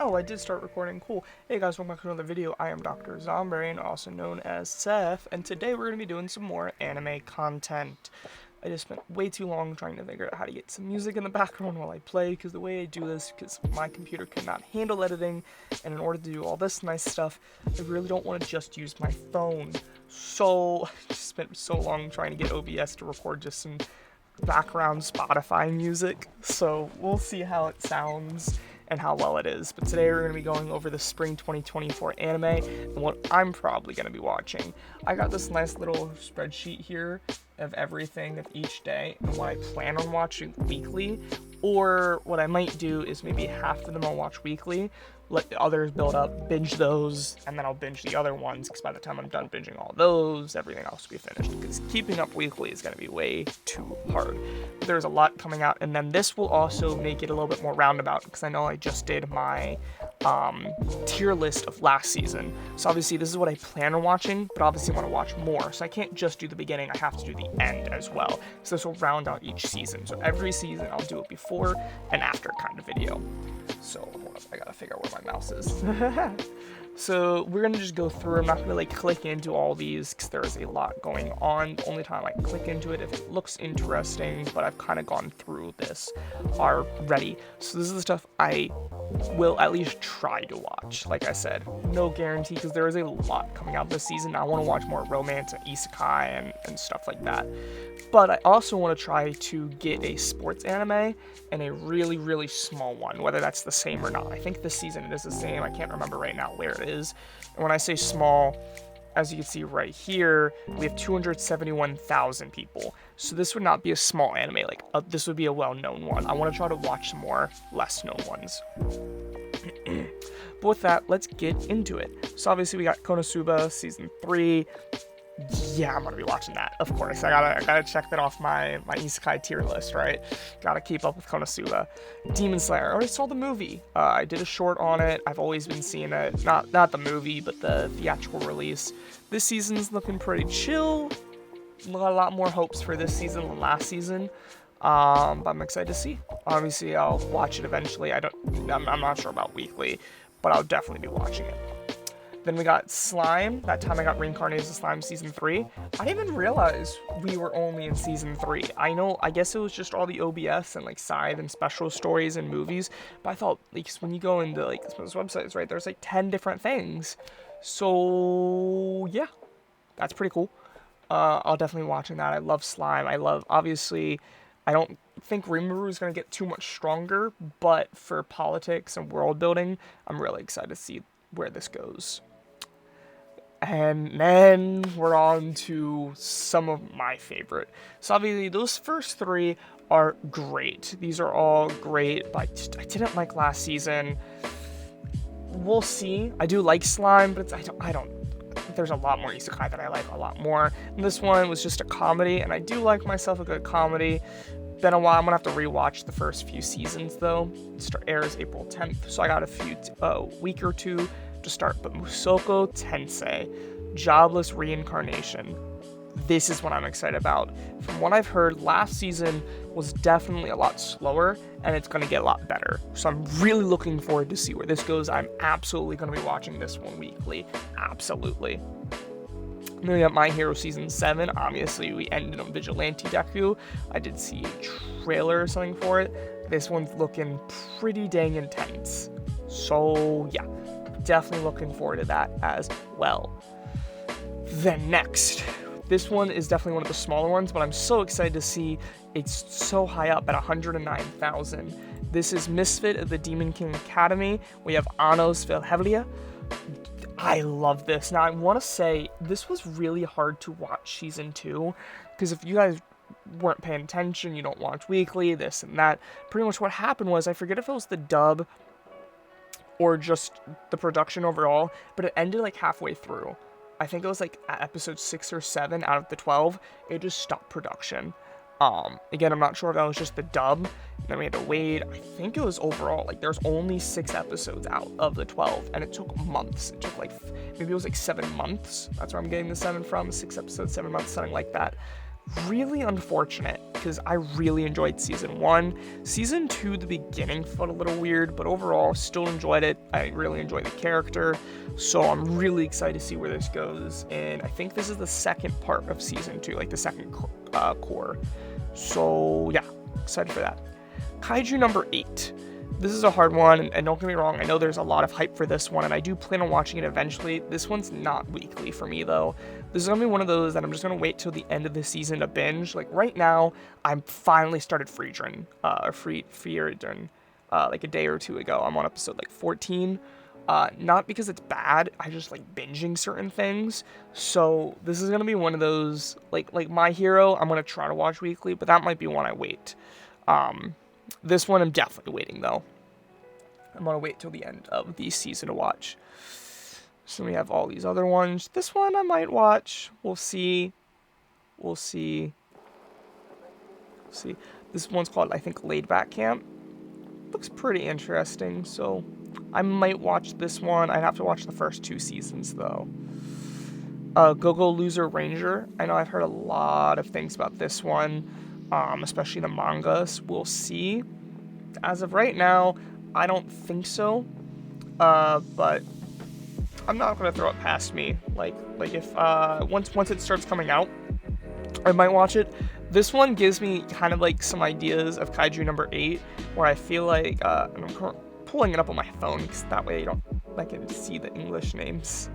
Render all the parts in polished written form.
Oh, I did start recording. Cool. Hey guys, welcome back to another video. I am Dr. Zombarian, also known as Seth, and today we're going to be doing some more anime content. I just spent way too long trying to figure out how to get some music in the background while I play, because the way I do this, because my computer cannot handle editing, and in order to do all this nice stuff, I really don't want to just use my phone. So, I just spent so long trying to get OBS to record just some background Spotify music, so we'll see how it sounds and how well it is. But today we're going to be going over the spring 2024 anime and what I'm probably going to be watching. I got this nice little spreadsheet here of everything of each day and what I plan on watching weekly, or what I might do is maybe half of them I'll watch weekly, let the others build up, binge those, and then I'll binge the other ones, because by the time I'm done binging all those, everything else will be finished, because keeping up weekly is going to be way too hard. There's a lot coming out, and then this will also make it a little bit more roundabout, because I know I just did my tier list of last season, so obviously this is what I plan on watching, but obviously I want to watch more, so I can't just do the beginning, I have to do the end as well, so this will round out each season. So every season I'll do it before and after kind of video. So hold up, I gotta figure out where my mouse is. So we're gonna just go through. I'm not gonna like click into all these because there's a lot going on. The only time I click into it if it looks interesting, but I've kind of gone through this already. So this is the stuff I will at least try to watch. Like I said, no guarantee, because there is a lot coming out this season. I want to watch more romance and isekai and stuff like that. But I also want to try to get a sports anime and a really, really small one, whether that's the same or not. I think this season it is the same. I can't remember right now where it is. And when I say small, as you can see right here, we have 271,000 people. So this would not be a small anime. Like this would be a well-known one. I want to try to watch some more less-known ones. But with that, let's get into it. So obviously we got Konosuba Season 3. Yeah, I'm gonna be watching that, of course. I gotta check that off my isekai tier list, right? Gotta keep up with Konosuba. Demon Slayer, I already saw the movie. I did a short on it. I've always been seeing it, not the movie, but the theatrical release. This season's looking pretty chill. A lot more hopes for this season than last season. But I'm excited to see. Obviously, I'll watch it eventually. I'm not sure about weekly, but I'll definitely be watching it. Then we got Slime. That time I got reincarnated as Slime Season 3. I didn't even realize we were only in Season 3. I guess it was just all the OBS and like side and special stories and movies. But I thought, like, when you go into like those websites, right, there's like 10 different things. So, yeah, that's pretty cool. I'll definitely be watching that. I love Slime. Obviously, I don't think Rimuru is going to get too much stronger. But for politics and world building, I'm really excited to see where this goes. And then we're on to some of my favorite. So obviously those first three are great. These are all great, but I didn't like last season. We'll see. I do like Slime, but I don't. There's a lot more isekai that I like a lot more. And this one was just a comedy, and I do like myself a good comedy. Been a while. I'm gonna have to rewatch the first few seasons though. It airs April 10th, so I got a week or two to start. But Musoko Tensei, Jobless Reincarnation. This is what I'm excited about. From what I've heard, last season was definitely a lot slower, and it's gonna get a lot better. So I'm really looking forward to see where this goes. I'm absolutely gonna be watching this one weekly. Absolutely. Then we got My Hero Season 7. Obviously, we ended on Vigilante Deku. I did see a trailer or something for it. This one's looking pretty dang intense. So, yeah, definitely looking forward to that as well. Then next, this one is definitely one of the smaller ones, but I'm so excited to see it's so high up at 109,000. This is Misfit of the Demon King Academy. We have Anos Velhevlia. I love this. Now, I want to say, this was really hard to watch Season 2, because if you guys weren't paying attention, you don't watch weekly, this and that, pretty much what happened was, I forget if it was the dub or just the production overall, but it ended like halfway through. I think it was like at episode 6 or 7 out of the 12, it just stopped production. Again, I'm not sure if that was just the dub, and then we had to wait. I think it was overall, like, there's only 6 episodes out of the 12, and it took months. It took, like, maybe it was, like, 7 months. That's where I'm getting the 7 from, 6 episodes, 7 months, something like that. Really unfortunate, because I really enjoyed season 1. Season 2, the beginning felt a little weird, but overall, still enjoyed it. I really enjoyed the character, so I'm really excited to see where this goes, and I think this is the second part of season 2, like the second core. So, yeah, excited for that. Kaiju number 8. This is a hard one, and don't get me wrong, I know there's a lot of hype for this one, and I do plan on watching it eventually. This one's not weekly for me, though. This is going to be one of those that I'm just going to wait till the end of the season to binge. Like, right now, I'm finally started Friedrich, like a day or two ago. I'm on episode, like, 14. Not because it's bad, I just like binging certain things. So, this is going to be one of those, like My Hero, I'm going to try to watch weekly, but that might be one I wait. This one I'm definitely waiting, though. I'm going to wait till the end of the season to watch. So we have all these other ones. This one I might watch. We'll see. This one's called, I think, Laid Back Camp. Looks pretty interesting, so I might watch this one. I'd have to watch the first 2 seasons, though. Go-Go Loser Ranger. I know I've heard a lot of things about this one. Especially the mangas. We'll see. As of right now, I don't think so. But I'm not gonna throw it past me. Like if once it starts coming out, I might watch it. This one gives me kind of like some ideas of Kaiju number 8, where I feel like and I'm pulling it up on my phone because that way I can see the English names.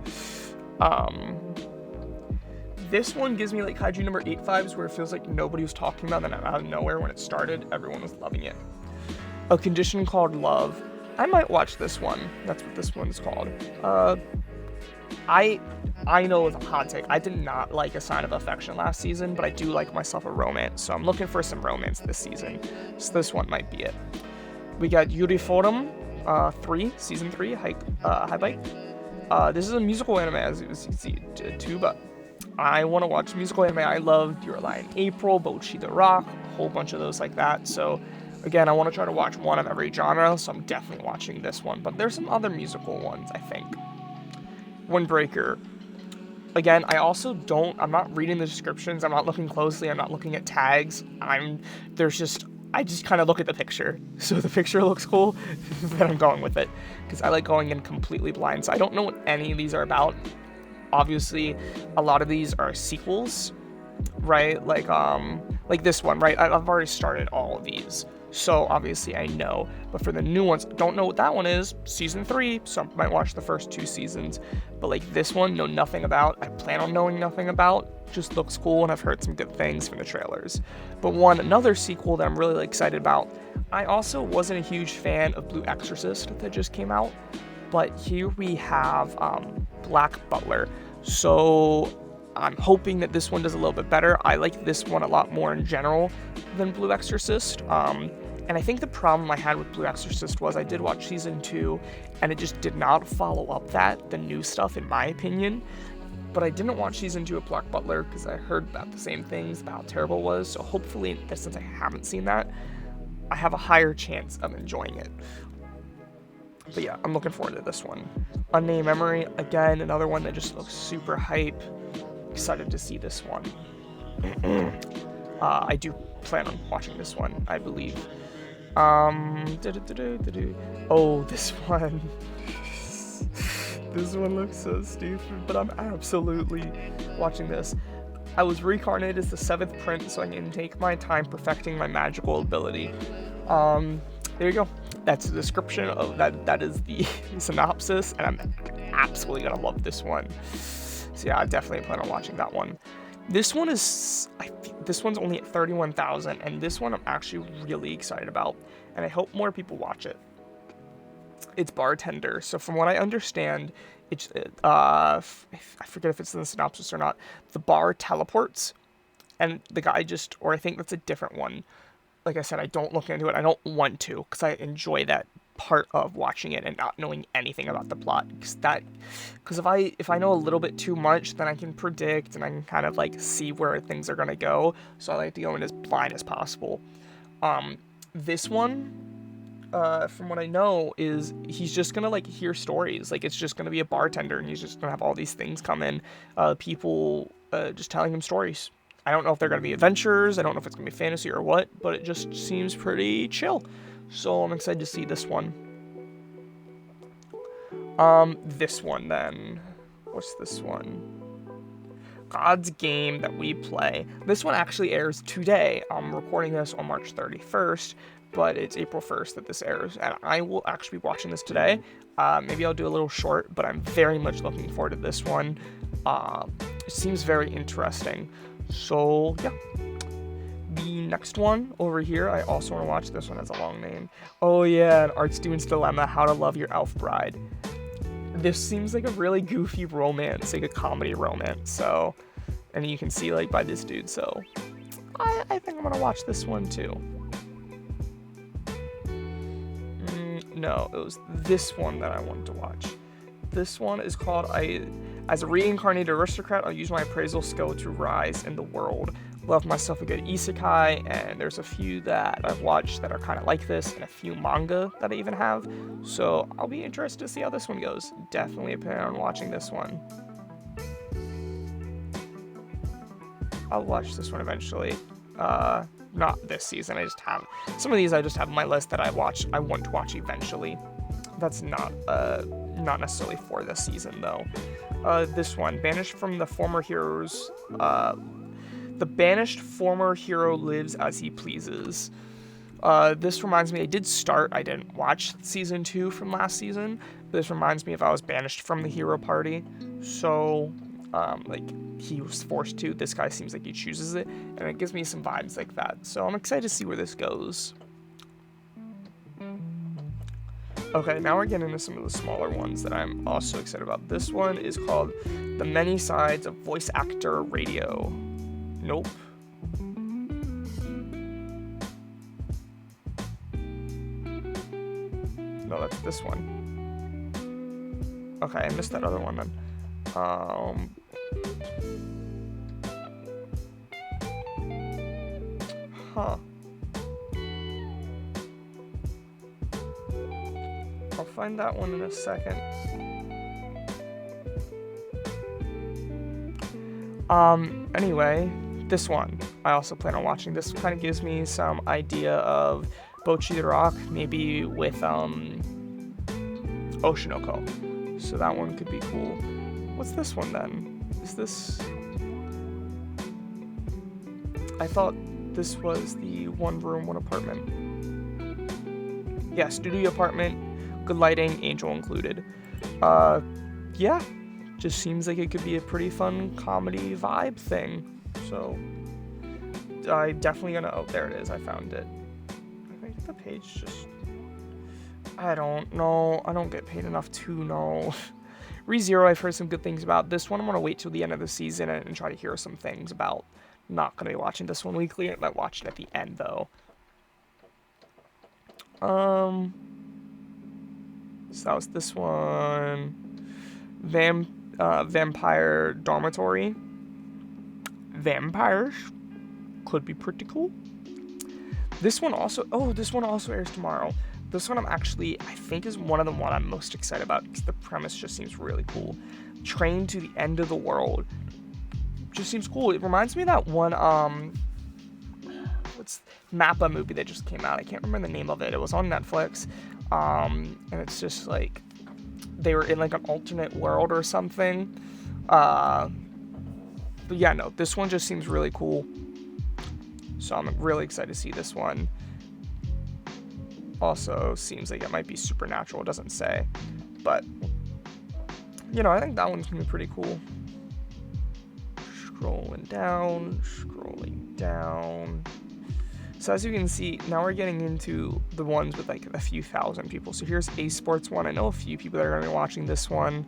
This one gives me like Kaiju number 8 vibes, where it feels like nobody was talking about it, and out of nowhere when it started, everyone was loving it. A Condition Called Love. I might watch this one. That's what this one's called. I know it's a hot take. I did not like A Sign of Affection last season, but I do like myself a romance, so I'm looking for some romance this season. So this one might be it. We got Yuriforum 3, season 3, High Bike. This is a musical anime, as you can see, Tuba. I want to watch musical anime. I loved Your Lie in April, Bocchi the Rock, a whole bunch of those like that. So, again, I want to try to watch one of every genre, so I'm definitely watching this one. But there's some other musical ones, I think. Windbreaker. Again, I'm not reading the descriptions. I'm not looking closely. I'm not looking at tags. I just kind of look at the picture. So if the picture looks cool, then I'm going with it. Because I like going in completely blind. So I don't know what any of these are about. Obviously, a lot of these are sequels, right? Like this one, right? I've already started all of these, so obviously I know. But for the new ones, don't know what that one is. Season 3, so I might watch the first 2 seasons. But like this one, know nothing about. I plan on knowing nothing about. Just looks cool, and I've heard some good things from the trailers. But another sequel that I'm really excited about. I also wasn't a huge fan of Blue Exorcist that just came out. But here we have Black Butler. So I'm hoping that this one does a little bit better. I like this one a lot more in general than Blue Exorcist. And I think the problem I had with Blue Exorcist was I did watch season 2, and it just did not follow up the new stuff, in my opinion. But I didn't watch season 2 of Black Butler because I heard about the same things, about how terrible it was. So hopefully, since I haven't seen that, I have a higher chance of enjoying it. But yeah, I'm looking forward to this one. Unnamed Memory, again, another one that just looks super hype. Excited to see this one. I do plan on watching this one, I believe. Oh, this one. This one looks so stupid, but I'm absolutely watching this. I was reincarnated as the 7th prince so I can take my time perfecting my magical ability. There you go. That's the description of that. That is the synopsis, and I'm absolutely gonna love this one. So yeah, I definitely plan on watching that one. This one's only at 31,000, and this one I'm actually really excited about, and I hope more people watch it. It's Bartender. So from what I understand, it's I forget if it's in the synopsis or not. The bar teleports, and the guy or I think that's a different one. Like I said, I don't look into it. I don't want to, because I enjoy that part of watching it and not knowing anything about the plot. Because if I know a little bit too much, then I can predict and I can kind of like see where things are gonna go. So I like to go in as blind as possible. This one, from what I know, is he's just gonna like hear stories. Like it's just gonna be a bartender, and he's just gonna have all these things come in, people just telling him stories. I don't know if they're going to be adventures. I don't know if it's going to be fantasy or what, but it just seems pretty chill. So I'm excited to see this one. This one then. What's this one? God's Game That We Play. This one actually airs today. I'm recording this on March 31st, but it's April 1st that this airs, and I will actually be watching this today. Maybe I'll do a little short, but I'm very much looking forward to this one. It seems very interesting. So, yeah. The next one over here, I also want to watch. This one has a long name. Oh yeah, An Art Student's Dilemma, How to Love Your Elf Bride. This seems like a really goofy romance, like a comedy romance, so, and you can see, like, by this dude, so, I think I'm gonna watch this one, too. No, it was this one that I wanted to watch. This one is called, As a Reincarnated Aristocrat, I'll use my appraisal skill to rise in the world. Love myself a good isekai, and there's a few that I've watched that are kind of like this, and a few manga that I even have, so I'll be interested to see how this one goes. Definitely plan on watching this one. I'll watch this one eventually. Not this season, I just have, some of these I just have on my list that I want to watch eventually. That's not necessarily for this season, though. This one, Banished from the Former Heroes, The banished former hero lives as he pleases. This reminds me, I didn't watch season 2 from last season. This reminds me if I was banished from the hero party. So, he was forced to. This guy seems like he chooses it, and it gives me some vibes like that. So I'm excited to see where this goes. Okay, now we're getting into some of the smaller ones that I'm also excited about. This one is called The Many Sides of Voice Actor Radio. Nope. No, that's this one. Okay, I missed that other one then. Huh. I'll find that one in a second. Anyway, this one, I also plan on watching. This kind of gives me some idea of Bocchi the Rock, maybe with, Oshinoko. So that one could be cool. What's this one then? Is this... I thought this was the one room, one apartment. Yeah, studio apartment, good lighting, angel included. Yeah, just seems like it could be a pretty fun comedy vibe thing. So, I definitely gonna, oh, there it is, I found it. I think the page just, I don't know, I don't get paid enough to know. ReZero, I've heard some good things about. This one I'm gonna wait till the end of the season and try to hear some things about. Not gonna be watching this one weekly, I might watch it at the end though. So that was this one. Vampire Dormitory. Vampires could be pretty cool. This one also airs tomorrow. This one I think is one of the one I'm most excited about because the premise just seems really cool. Train to the End of the World. Just seems cool. It reminds me of that one, what's Mappa movie that just came out. I can't remember the name of it. It was on Netflix. And it's just like, they were in like an alternate world or something. But yeah, no, this one just seems really cool. So I'm really excited to see this one. Also seems like it might be supernatural. It doesn't say. But, you know, I think that one's going to be pretty cool. Scrolling down. So as you can see, now we're getting into the ones with like a few thousand people. So here's a sports one. I know a few people that are going to be watching this one.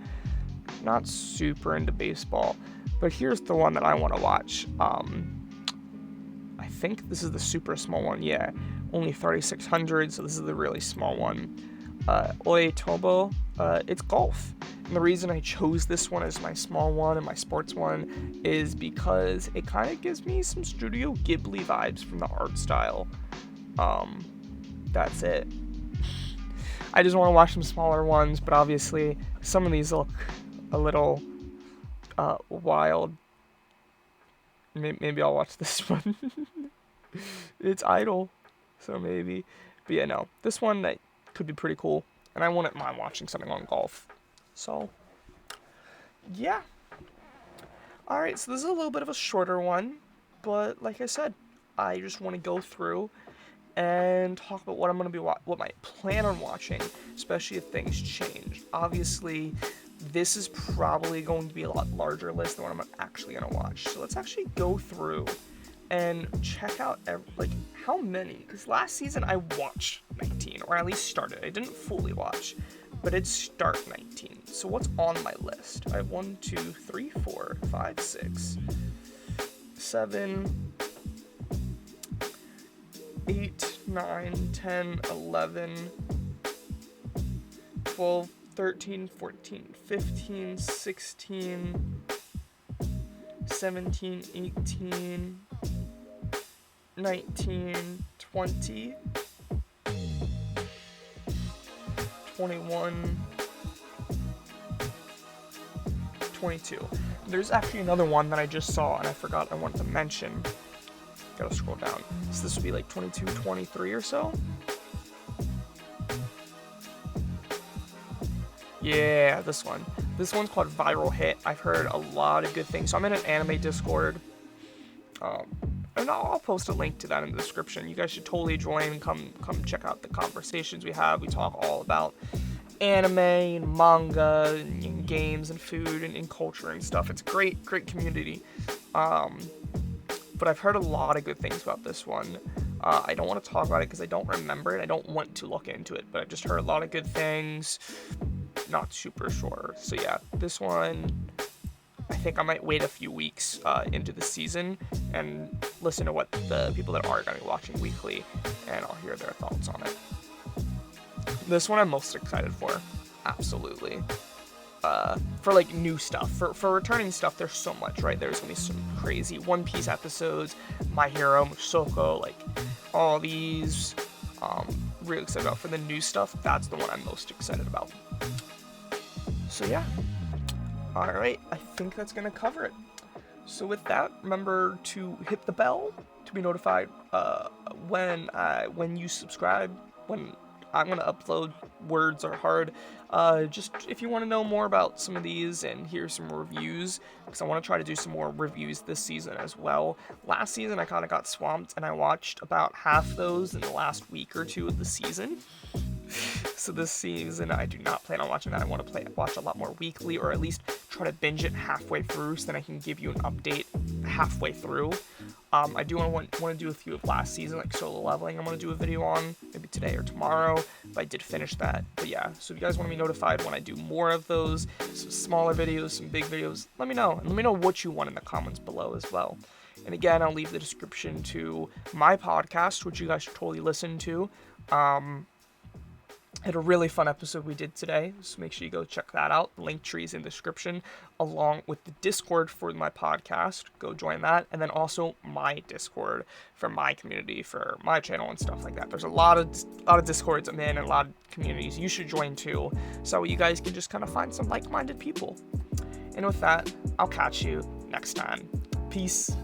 Not super into baseball, but here's the one that I want to watch. I think this is the super small one. Yeah, only 3,600. So this is the really small one. Oe Tobo. It's golf. And the reason I chose this one as my small one and my sports one is because it kind of gives me some Studio Ghibli vibes from the art style. That's it. I just want to watch some smaller ones, but obviously some of these look a little wild. Maybe I'll watch this one. It's idle, so maybe. But yeah, no, this one that could be pretty cool, and I wouldn't mind watching something on golf. So, yeah. All right, so this is a little bit of a shorter one, but like I said, I just want to go through and talk about what I'm gonna be what I plan on watching, especially if things change. Obviously, this is probably going to be a lot larger list than what I'm actually gonna watch. So let's actually go through and check out like how many. Because last season I watched 19, or at least started. I didn't fully watch, but it start 19. So what's on my list? I have 1, 2, 3, 4, 5, 6, 7, 8, 9, 10, 11, 12, 13, 14, 15, 16, 17, 18, 19, 20, 21, 22. There's actually another one that I just saw and I forgot I wanted to mention. Gotta scroll down. So this would be like 22, 23 or so. Yeah, this one. This one's called Viral Hit. I've heard a lot of good things. So I'm in an anime Discord. And I'll post a link to that in the description. You guys should totally join and come check out the conversations we have. We talk all about anime and manga and games and food and culture and stuff. It's a great community. But I've heard a lot of good things about this one. I don't want to talk about it because I don't remember it. I don't want to look into it, but I've just heard a lot of good things. Not super sure. So yeah, this one, I think I might wait a few weeks into the season and listen to what the people that are going to be watching weekly, and I'll hear their thoughts on it. This one I'm most excited for. Absolutely. For like new stuff, for returning stuff, there's so much, right? There's gonna be some crazy One Piece episodes, My Hero, Mushoku, like all these. Really excited about. For the new stuff, that's the one I'm most excited about. So yeah, all right, I think that's gonna cover it. So with that, remember to hit the bell to be notified when you subscribe, when I'm gonna upload. Words are hard. Just if you want to know more about some of these and hear some reviews, because I want to try to do some more reviews this season as well. Last season I kind of got swamped and I watched about half those in the last week or two of the season. So this season I do not plan on watching that. I want to watch a lot more weekly, or at least try to binge it halfway through, so then I can give you an update halfway through. I do want to do a few of last season, like solo leveling. I'm going to do a video on maybe today or tomorrow, if I did finish that. But yeah, so if you guys want to be notified when I do more of those, some smaller videos, some big videos, let me know. And let me know what you want in the comments below as well. And again, I'll leave the description to my podcast, which you guys should totally listen to. Had a really fun episode we did today, so make sure you go check that out. The Linktree is in the description, along with the Discord for my podcast. Go join that, and then also my Discord for my community, for my channel and stuff like that. There's a lot of Discords I'm in, and a lot of communities you should join too, so you guys can just kind of find some like-minded people. And with that, I'll catch you next time. Peace.